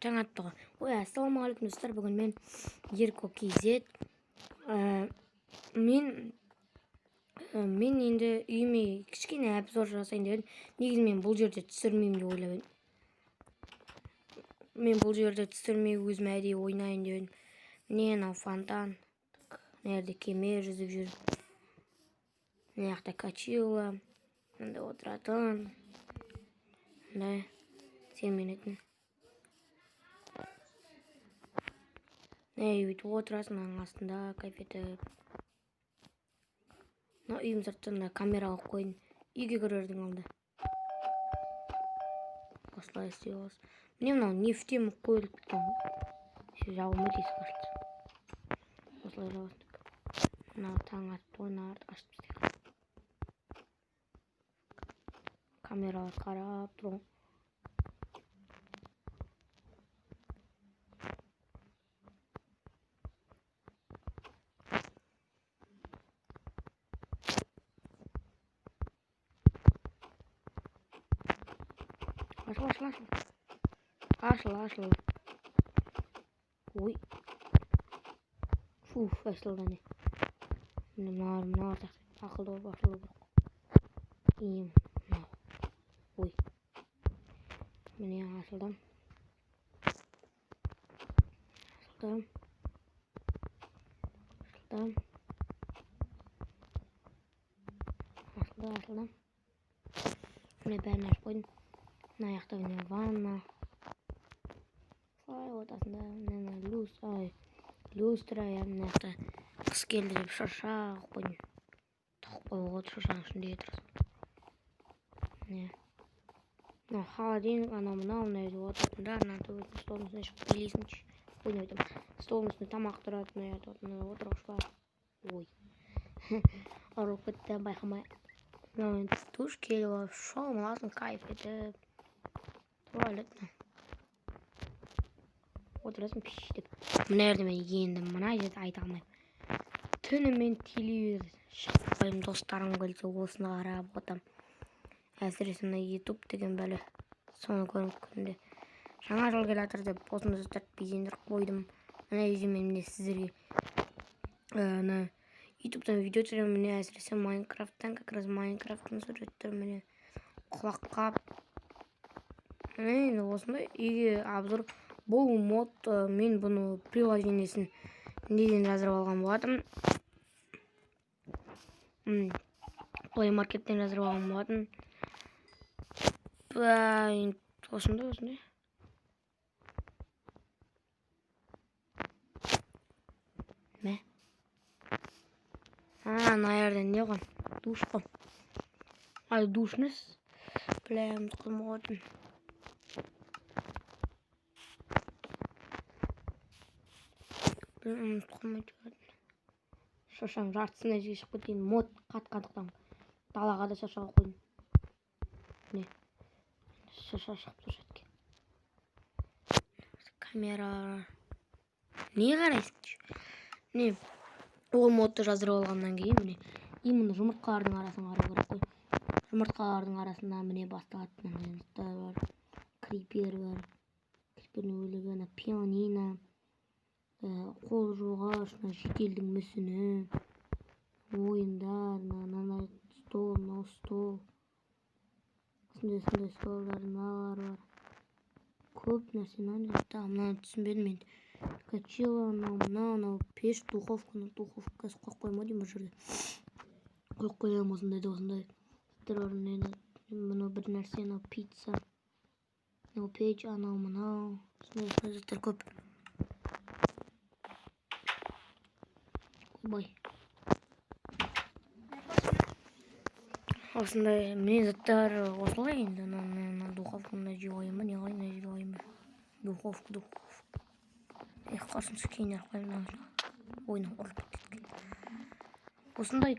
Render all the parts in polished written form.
жаңа атты ғой. Ой, ассалаумағалейкум достар, бүгін мен Ерко KZ. Мен енді үйіме кішкене обзор жасайын деп едім. Негізі мен бұл жерде түсірмеймін деп ойлап едім. Мен бұл жерде түсірмей өзім әдейі ойнайын деп едім. Міне мынау фонтан. Мына кеме жүзіп жүр. Мына жақта качила. Мында отыратын. Мында серуенетін. Өйтіп отырасың аның астында кайф етіп. Мына үйім сыртында камера қойып қойдым. Үйге кірердің алды. Осылай істей аласың. Міне мынау нефтем қойылып кеткен ғой. Жабылмайды есік ашылды. Осылай жабасың. Мынау таң атты ойнарды ашып тастайық. Камералар қарап тұру. Ашыл. Ой. Фу, ашылды не. Мына ақылды болып ашылу керек. Ой. Міне ашылдым. Ашылдым. Міне бәрін ашып қойдым. Мына жақта міне ванна. Солай отасында міне люстра. Мына жақта қыс келді деп шаша қойдым. Тығып қойып отыр шашаның ішінде тұрсын. Міне. Мына холодильник мына деп отыратындар. Мына столдың үстіне шығып билейсіңші. Ойнайтын. Столдың үстінде тамақ тұрады. Мына отырғыш бар. Ой. Ұрып кетті байқамай. Мына душ келіп алып шомыласың кайф етіп. Туалет. Отырасың пиш деп. Мына жерде мен енді мына жерде айта алмаймын. Түнімен телевизор шықпаймын, достарым келсе осыны қарап отам. Әсіресе мына YouTube деген бәле. Соны көріп күнде. Жаңа жыл келе жатыр деп осыны достар безендіріп қойдым. Мына үйде мен сіздерге YouTube'дан видео түсіремін. Міне әсіресе Майнкрафттан, как раз Майнкрафттың суреттері міне құлаққап. Міне осындай үйге обзор. Бұл мод мен бұны приложениесін неден жазып алған болатым. Play Market'тен жазып алған болатым. Осындай. Мә. Ана жерден не қойған? Душ қой. Ай, душныз. Білем, қылмағатым. Шашаң жартысына жешіп кетейін. Мод қатқандықтан далаға да шашаға қойдым. Не? Шаша шығып тұр жеткен. Камера. Не қарайсың? Не? Ол модты жаздырып алғаннан кейін міне именно жұмыртқалардың арасын қарау керек қой. Жұмыртқалардың арасында міне басталатын бар. Крипер бар. Крипердің өлігі, пианино. Қол жуғыш, шетелдің мүсіні. Ойындар, стол. Сондай столдар, мыналар бар. Көп нәрсені мынаны түсінбедім мен. Качила, мынау пеш, духовканы қойып қойма деймін бұл жерде. Қойып қоямын осындай. Мынау бір нәрсе, пицца. Мынау печ, мынау. Сондай заттар көп. Бай. Осындай мен заттар осылай енді. Духовканы жей қойын ба, не қойын ба? Духовка. Қасыншы кейін арқылайын. Ойнам ұрып кеткен. Осындай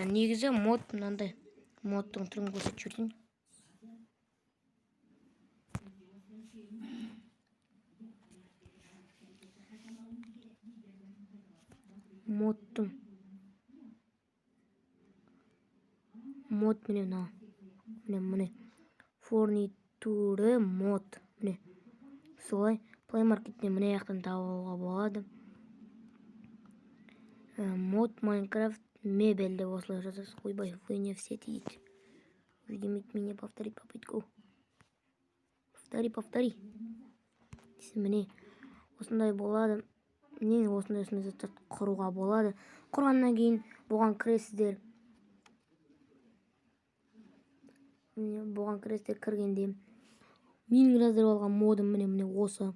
негізі мод мынандай. Модтың түрін көрсетіп жүрдім. Мод міне фурнитуры мод. Міне солай Play Market'ten mine jaqtan tауып алуға болады. Мод Майнкрафт мебель деп осылай жазасыз. Ойбай, вы не все видите. Видимит меня повторить попытку. Повтори. Міне осындай болады. Мен осындай заттар құруға болады. Құрғаннан кейін бұған кіресіздер. Бұған кіресіздер кіргенде менің жаздырып алған модым міне осы.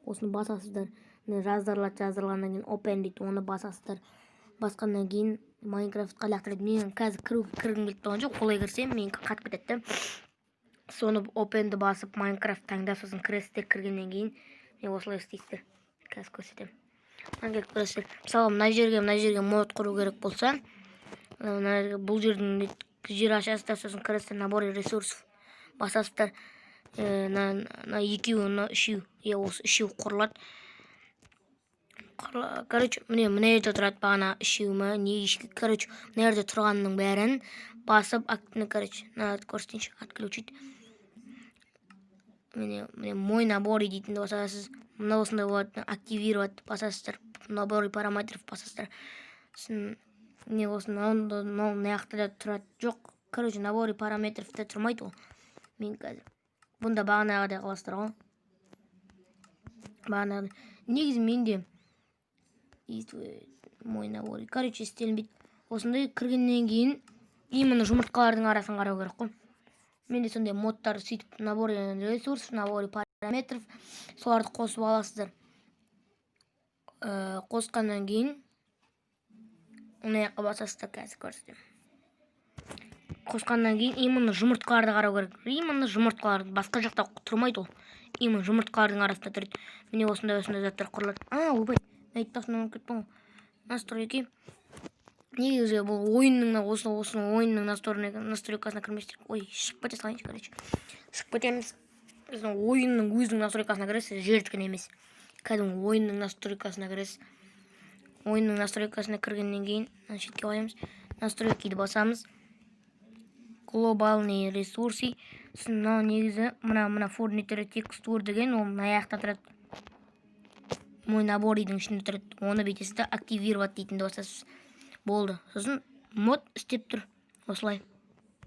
Осыны басасыздар. Жаздырылғаннан кейін open дейді, оны басасыздар. Басқаннан кейін Майнкрафтқа лақтырады. Мен қазір кіргім келіп тұрған жоқ. Олай кірсем мен қатып кетеді. Соны open'ді басып Майнкрафт таңдап сосын кіресіздер. Кіргеннен кейін мен осылай істейсіздер. Қазір көрсетемін. Мысалы мына жерге мод құру керек болса, бұл жердің жер ашасыздар, сосын кіресіздер, набор ресурсов басасыздар. На екеуі, осы үшеу құрылады. Короче, мына жерде тұрады бағана үшеуі не ешкі. Короче, мына жерде тұрғанның бәрін басып, көрсетейінші, отключить. Міне мой набор дейтінді басасыз. Мына осындай болады, активировать басасыздар. Набор параметров басасыздар. Міне осыны наяқтыда тұрады. Жоқ, короче, набор параметровта тұрмайды ол. Мен қазір бұнда бағанағыдай қыласыздар ғой. Бағанағыдай. Негізі менде мой набор. Короче, істелінбейді. Осындай кіргеннен кейін именно жұмыртқалардың арасын қарау керек қой. Менде сондай модтар сөйтіп набор ресурсов, набор параметров соларды қосып аласыздар. Қосқаннан кейін оны яққа басасыздар, қазір көрсетемін. Қосқаннан кейін именно жұмыртқаларды қарау керек. Именно жұмыртқаларды, басқа жақта тұрмайды ол. Именно жұмыртқалардың арасында тұрады. Міне осындай заттар құрылады. Ойбай, айтпасын оны кетпен ғой. Настройки. Негізі бұл осының ойынның настройкасына кірместер. Ой, шығып кете салайыншы, короче. Шығып кетеміз. Біздің ойынның өзінің настройкасына кіресіз, жердікін емес. Кәдімгі ойынның настройкасына кіресіз. Ойынның настройкасына кіргеннен кейін шетке қоямыз. Настройкиді басамыз. Глобальные ресурсы. Мына негізі мына форнитері текстур деген ол аяқта тұрады. Мой набор үйдің ішінде тұрады. Оны бүйтесіз де активировать дейтінді басасыз. Болды. Сосын мод істеп тұр. Осылай.